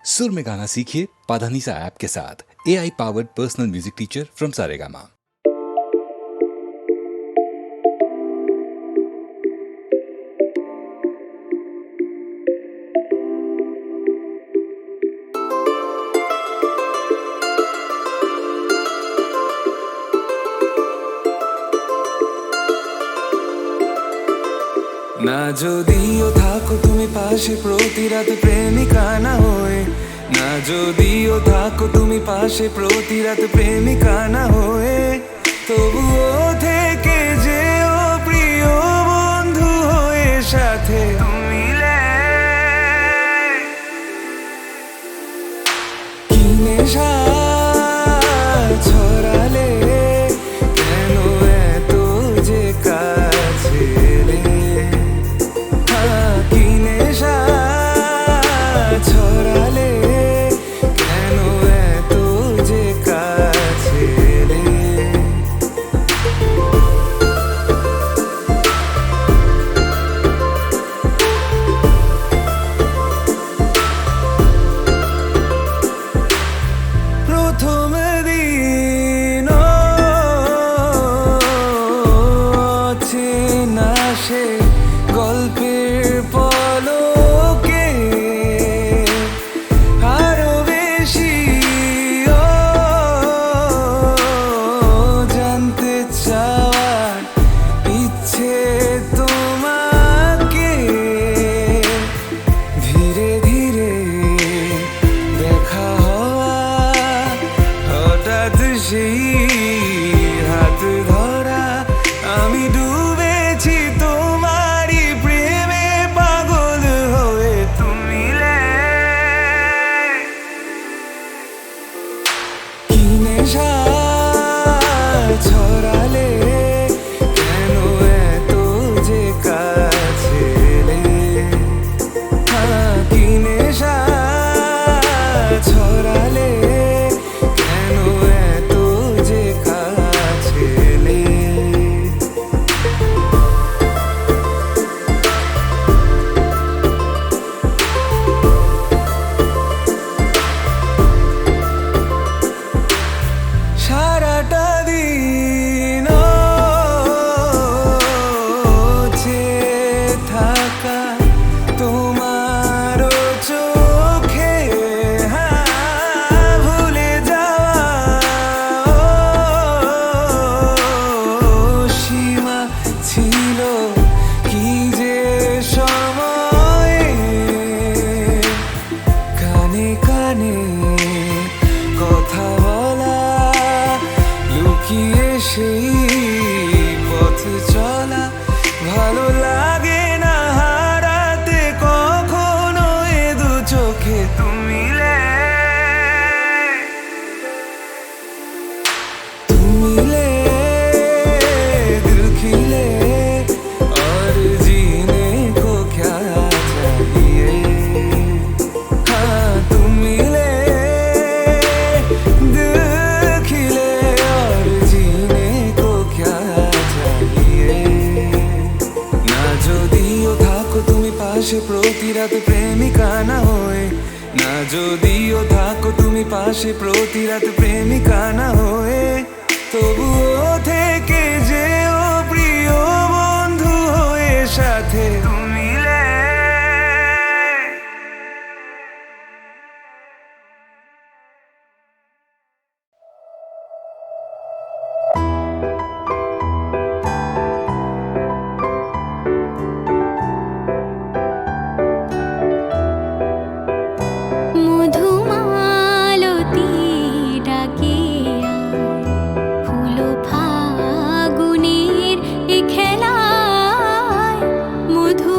सुर में गाना सीखिए पाधानीसा ऐप के साथ। AI powered personal music teacher from Saregama. না যদিও থাকো তুমি পাশে প্রতি রাত প্রেমিকা না হয়ে, না যদিও থাকো তুমি পাশে প্রতি রাত প্রেমিকা না হয়ে, তবুও থেকে যেও প্রিয় বন্ধু হয়ে সাথে মিলে। কি নেশা ছড়ালে কেন এত যে কাছে এলে, কি নেশা ছড়ালে কেন এত যে কাছে এলে। প্রথম দিন চেনা সে গল্পের পলকে আরো বেশি জানতে চাওয়ার ইচ্ছে তোমাকে। ধীরে ধীরে দেখা হওয়া, হঠাৎ সেই হাত ধরা, আমি ডুবেছি তোমারই প্রেমে পাগল হয়ে তুমি কি নেশা ছড়ালে কেন এত যে কাছে এলে। কি নেশা ছড়ালে কেন এত যে কাছে এলে। সারাটা দিন চেয়ে থাকা তোমার চোখে, ভুলে যাওয়া সীমা ছিল কি যে সময়ে। কানে কানে কথা বলা, লুকিয়ে সেই পথ চলা, ভালো লাগে না হারাতে কখনো এ দু চোখে তুমি তুমি दिल खिले और जीने को क्या चाहिए। हाँ तुम मिले, दिल खिले और जीने को क्या चाहिए। না যদিও থাকো তুমি পাশে প্রতি রাত প্রেমিকা না হয়ে, না যদিও থাকো তুমি পাশে প্রতি রাত প্রেমিকা না হয়ে, তবুও থেকে যেও প্রিয় বন্ধু হয়ে সাথে মিলে। মধুমালতী ডাকে ফুলো ফাগুনের এ খেলায়, মধু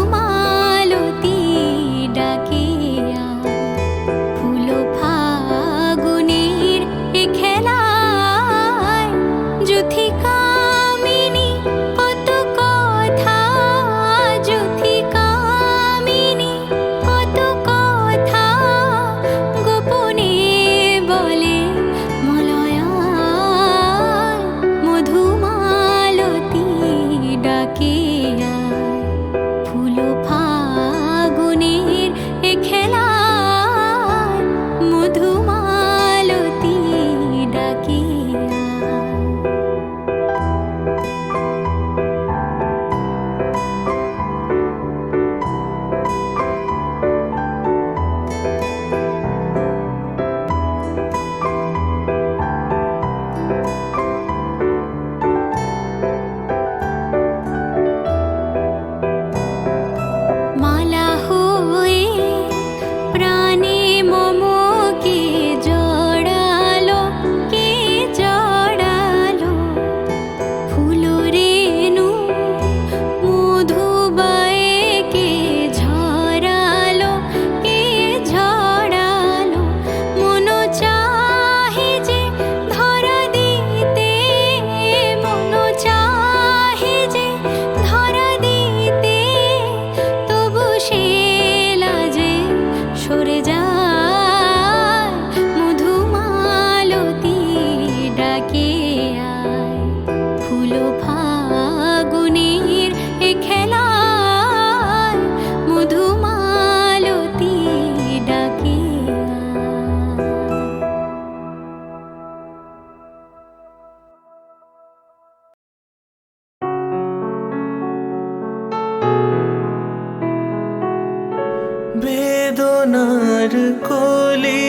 কলি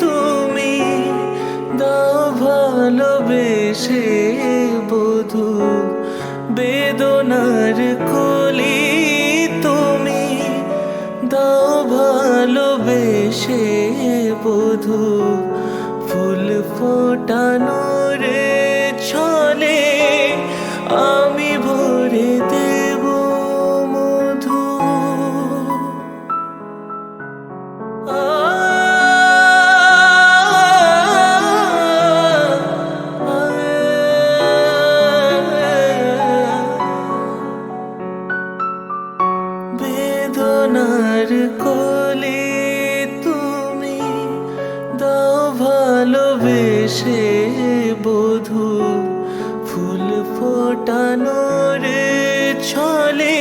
তুমি দাও ভালোবেসে বধূ বেদনার কলি তুমি দাও ভালোবেসে বধূ ফুল ফোটানোর ছলে আমি ভরে দেব মধু। বেদনার কোলে তুমি দাও ভালোবেসে বধূ ফুল ফোটানোর ছলে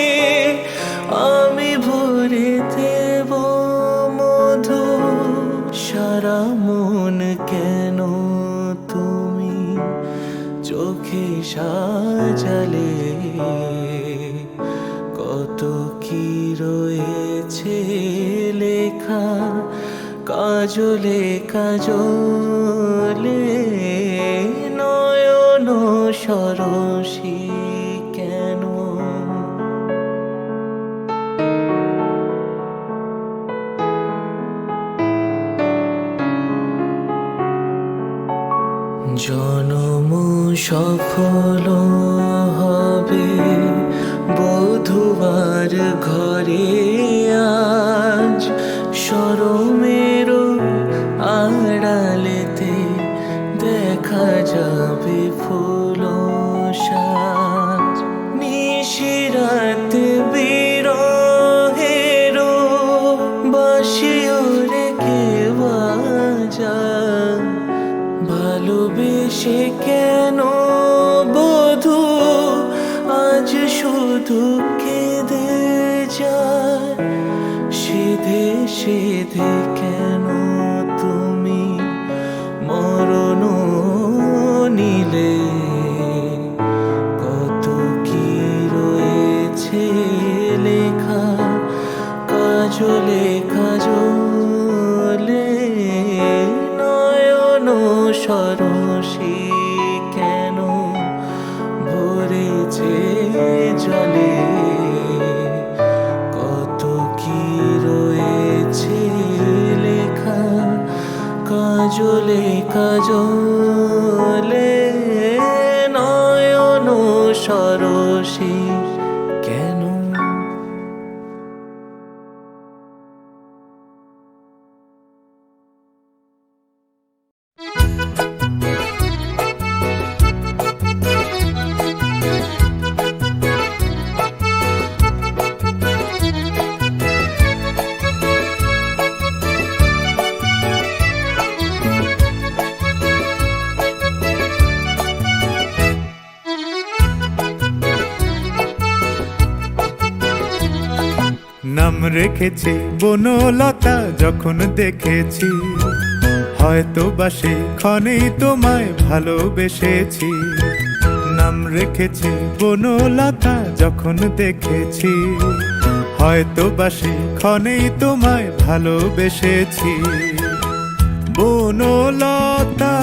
আমি ভরে দেব মধু। সারা মন কেন তুমি চোখে সাজালে, কত কি রয়েছে লেখা কাজলে কাজলে নয়ন সরসী কেন। জনম সফল হবে বধূবার ঘরে আজ, শরমের আড়ালেতে দেখা যাবে ফুল সাজ। নিশিরাত বিরহের বাঁশিও রেখে বাজায়, ভালোবেসে কেন বধূ আজ শুধু কেঁদে যায়। সিধে সিধে কেন তুমি মরণ নিলে, কত কি রয়েছে লেখা কাজলে কাজলে নয়ন সরসী কেন ভরেছে জলে। কত কি রয়েছে লেখা কাজলে কাজলে নয়ন সরসী কেন। নাম রেখেছি বনলতা যখন দেখেছি, হয়তো বাসে ক্ষণেই তোমায় ভালোবেসেছি। নাম রেখেছি বনলতা যখন দেখেছি, হয়তো বাসে ক্ষণেই তোমায় ভালোবেসেছি। বনলতা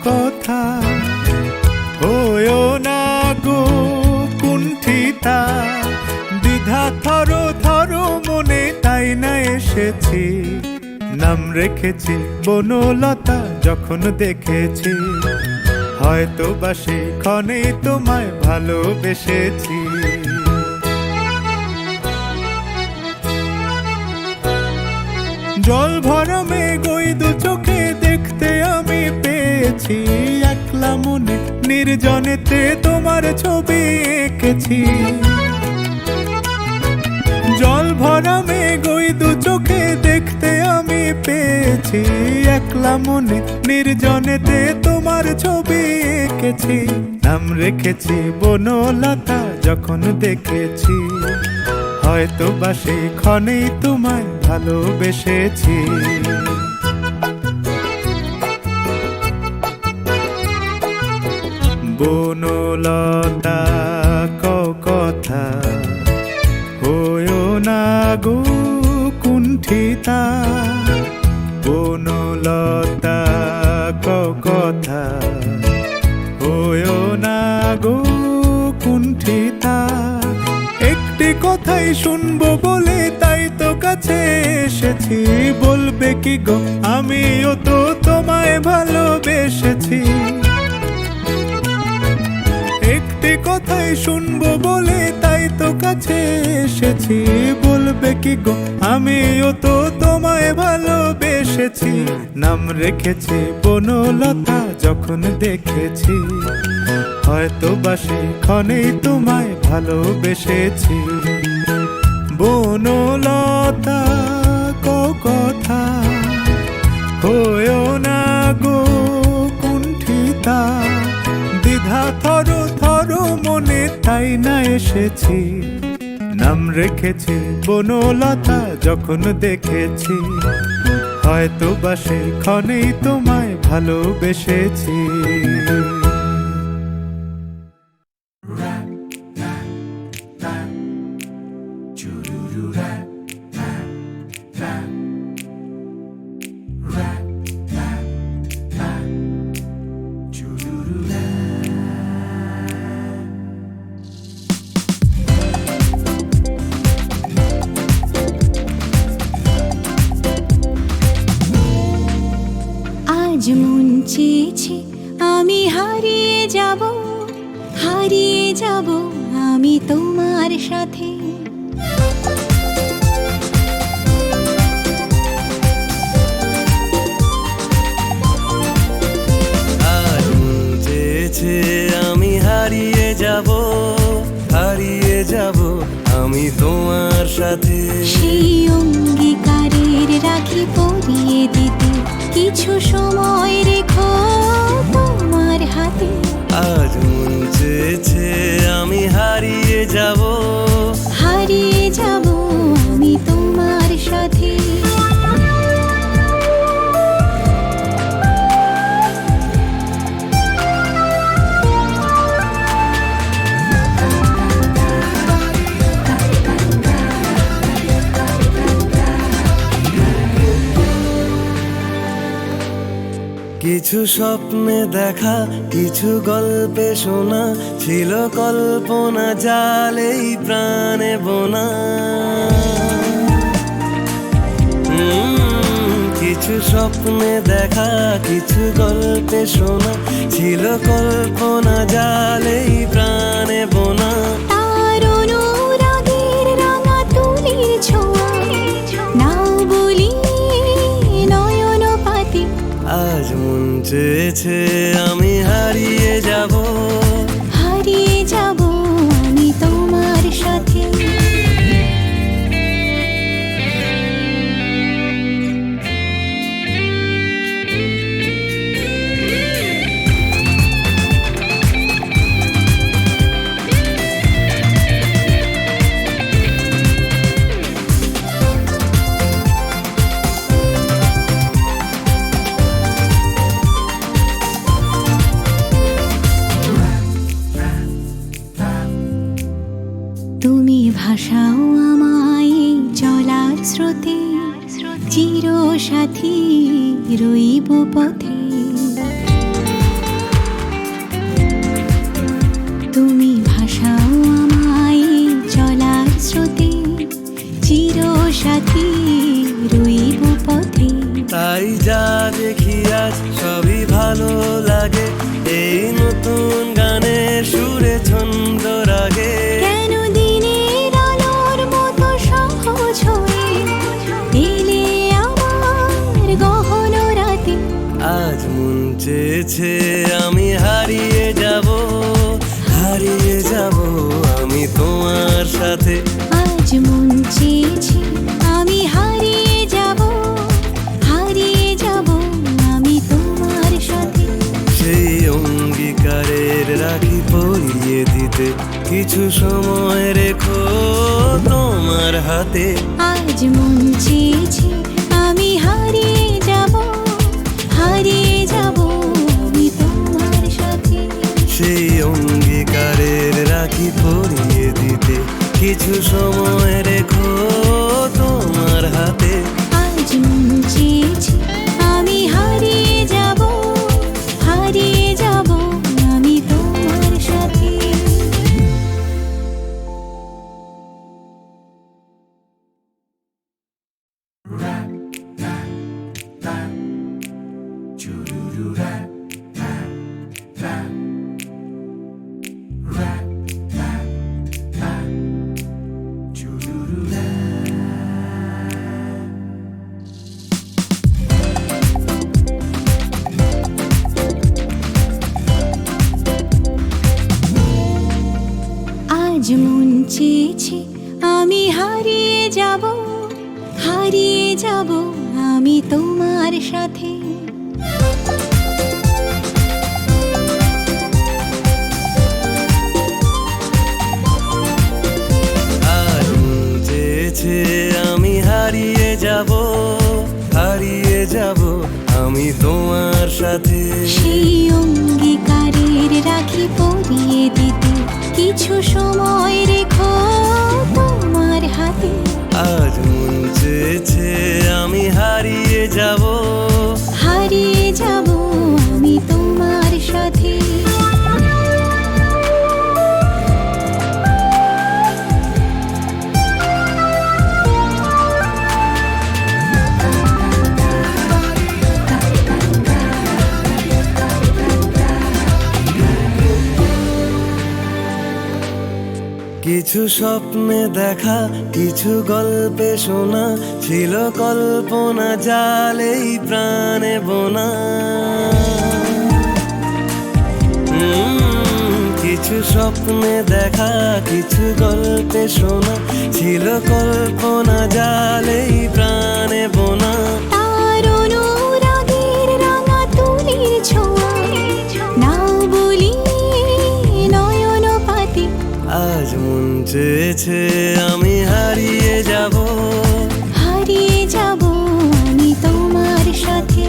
কথা হয়ো না গো কুণ্ঠিতা, দ্বিধা থর থর মনে তাই না এসেছি। নাম রেখেছি বনলতা যখন দেখেছি, হয়তো বাসে ক্ষণেই তোমায় ভালোবেসেছি। জল ভরা মেঘ ওই দু চোখে দেখতে আমি পেয়েছি, একলা মনে নির্জনেতে তোমার ছবি এঁকেছি। জল ভরা মেঘ ওই দু চোখে দেখতে আমি পেয়েছি, একলা মনে নির্জনেতে তোমার ছবি এঁকেছি। নাম রেখেছি বনলতা যখন দেখেছি, হয়তো বাসে ক্ষণেই তোমায় ভালোবেসেছি। বনলতা কথা হয়ো না গো কুণ্ঠিতা, কুণ্ঠিতা বনলতা কথা হয়ো না গো কুণ্ঠিতা। একটি কথাই শুনবো বলে তাই তো কাছে এসেছি, বলবে কি গো আমিও তো তোমায় ভালোবেসেছি। একটি কথাই শুনবো বলে তাই তো কাছে এসেছি, বলবে কি গো আমিও তো তোমায় ভালোবেসেছি। নাম রেখেছি বনলতা যখন দেখেছি, হয়তো বাসে ক্ষণেই তোমায় ভালোবেসেছি। বনলতা কথা হয়ো না গো কুণ্ঠিতা, দ্বিধা থর থর মনে তাই না এসেছি। নাম রেখেছি বনলতা যখন দেখেছি, হয়তো বাসে ক্ষণেই তোমায় ভালোবেসেছি। আজ মন চেয়েছে আমি হারিয়ে যাব, হারিয়ে যাব আমি তোমার সাথে। আজ মন চেয়েছে আমি হারিয়ে যাব, হারিয়ে যাব আমি তোমার সাথে। সেই অঙ্গীকারের রাখি পরিয়ে দিতে কিছু সময় রেখো তোমার হাতে। আজ মন চেয়েছে আমি হারিয়ে যাব, হারিয়ে যাব আমি তোমার সাথে। কিছু স্বপ্নে দেখা, কিছু গল্পে শোনা, ছিল কল্পনা জালেই প্রাণে বোনা। কিছু স্বপ্নে দেখা, কিছু গল্পে শোনা, ছিল কল্পনা জালেই প্রাণে বোনা। তার অনুরাগের রাঙা তুলির ছোঁয়া নাও বলি নয়ন পাতি। আজ মন চেয়েছে আমি হারিয়ে যাব, হারিয়ে যাব আমি তোমার সাথে। তুমি ভাসাও আমায় চলার স্রোতে, চির সাথী রইব পথে। তুমি ভাসাও আমায় চলার স্রোতে, চির সাথী রইব পথে। তাই যা দেখি আজ সবই ভালো লাগে, এই নতুন গানের সুরে ছন্দ রাগে। কেন দিনের আলোর মতো সহজ হয়ে এলে আমার গহন রাতে। আজ মন চেয়েছে আমি হারিয়ে যাব, হারিয়ে যাব আমি তোমার সাথে। আজ মন চেয়েছে আমি হারিয়ে যাব, হারিয়ে যাব আমি তোমার সাথে। সেই অঙ্গীকারের রাখি পরিয়ে দিতে কিছু সময় রেখো তোমার হাতে। আজ মন চেয়েছে আমি হারিয়ে যাব, হারিয়ে যাব আমি তোমার সাথে। সেই অঙ্গীকারের রাখি পরিয়ে দিতে কিছু সময় রেখো তোমার হাতে। আজ মন চেয়েছে আমি হারিয়ে যাব, হারিয়ে যাব আমি তোমার সাথে। আজ মন চেয়েছে আমি হারিয়ে যাব, হারিয়ে যাব আমি তোমার সাথে। সেই অঙ্গীকারের রাখি পরিয়ে দিতে কিছু সময় রেখো তোমার হাতে। আজ মন চেয়েছে আমি হারিয়ে যাব, হারিয়ে যাব আমি তোমার সাথে। কিছু স্বপ্নে দেখা, কিছু গল্পে শোনা, ছিল কল্পনা জালেই প্রাণে বোনা। কিছু স্বপ্নে দেখা, কিছু গল্পে শোনা, ছিল কল্পনা জালেই প্রাণে বোনা। তার অনুরাগের রাঙা তুলির ছোঁয়া নাও বলি নয়ন পাতি। আজ মন চেয়েছে আমি হারিয়ে যাব, হারিয়ে যাব আমি তোমার সাথে।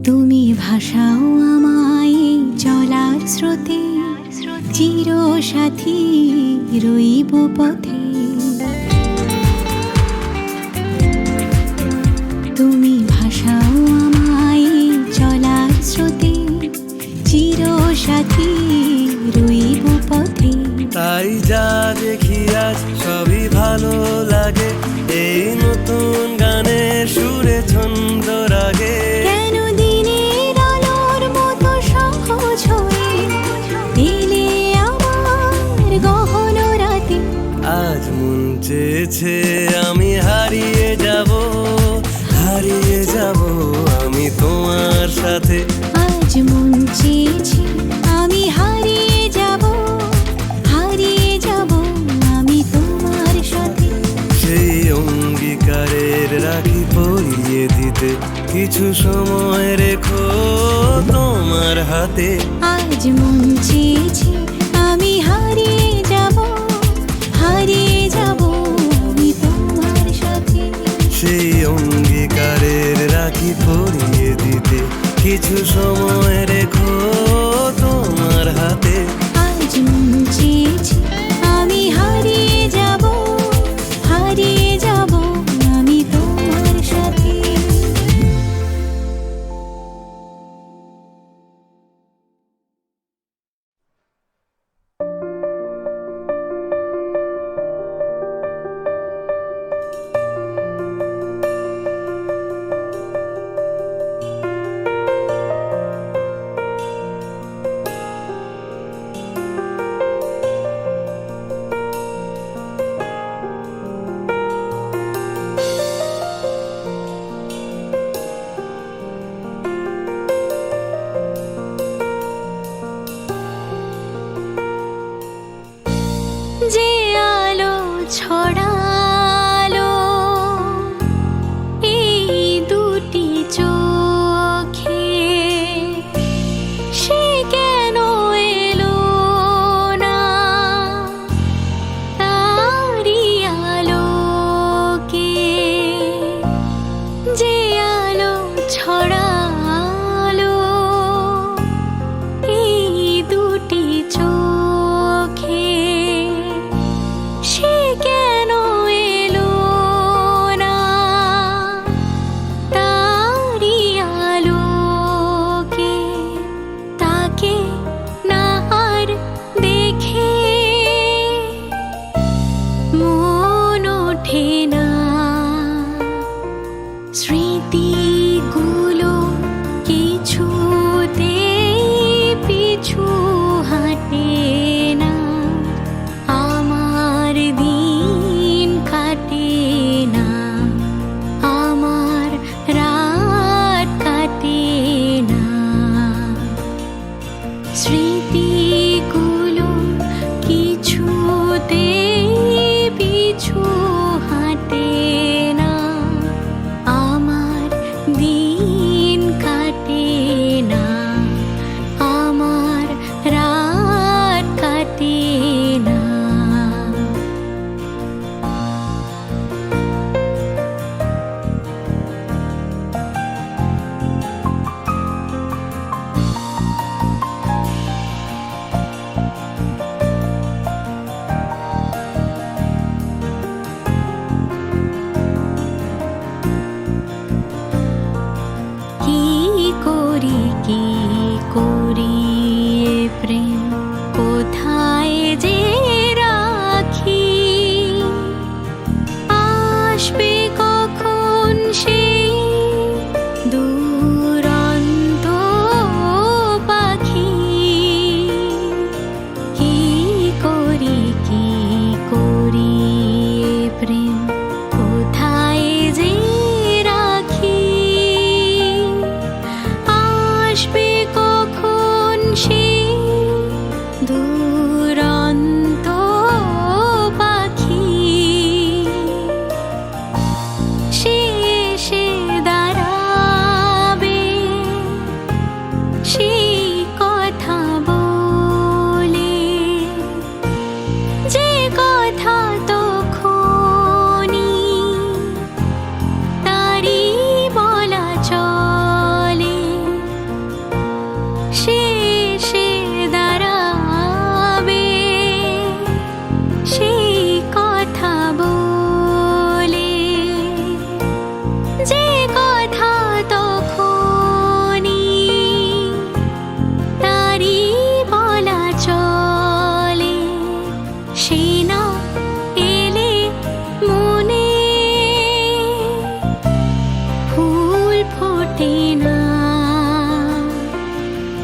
তুমি ভাষাও আমায় চলার স্রোতে, চির সাথী রইব পথে। তুমি ভাষাও আমায় চলার স্রোতে, চির সাথী রইব পথে। তাই যা দেখি আজ সবই ভালো লাগে, এই নতুন গানের সুরে ছন্দ রাগে। কেন দিনের আলোর মতো সহজ হয়ে এলে আমার গহন রাতে। আজ মন চেয়েছে আমি হারিয়ে যাব, হারিয়ে যাব আমি তোমার সাথে। আজ মন চেয়েছে আমি হারিয়ে যাব, হারিয়ে যাব আমি তোমার সাথে। সেই অঙ্গীকারের রাখি পরিয়ে দিতে কিছু সময় রেখো তোমার হাতে। আজ মন চেয়েছে আমি হারিয়ে যাব, হারিয়ে যাব আমি তোমার সাথে। সেই অঙ্গীকারের রাখি পরিয়ে দিতে কিছু সময় রেখো তোমার হাতে। আজ মন চেয়েছে আমি হারিয়ে যাব, হারিয়ে যাব আমি তোমার সাথে।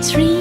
শ্রী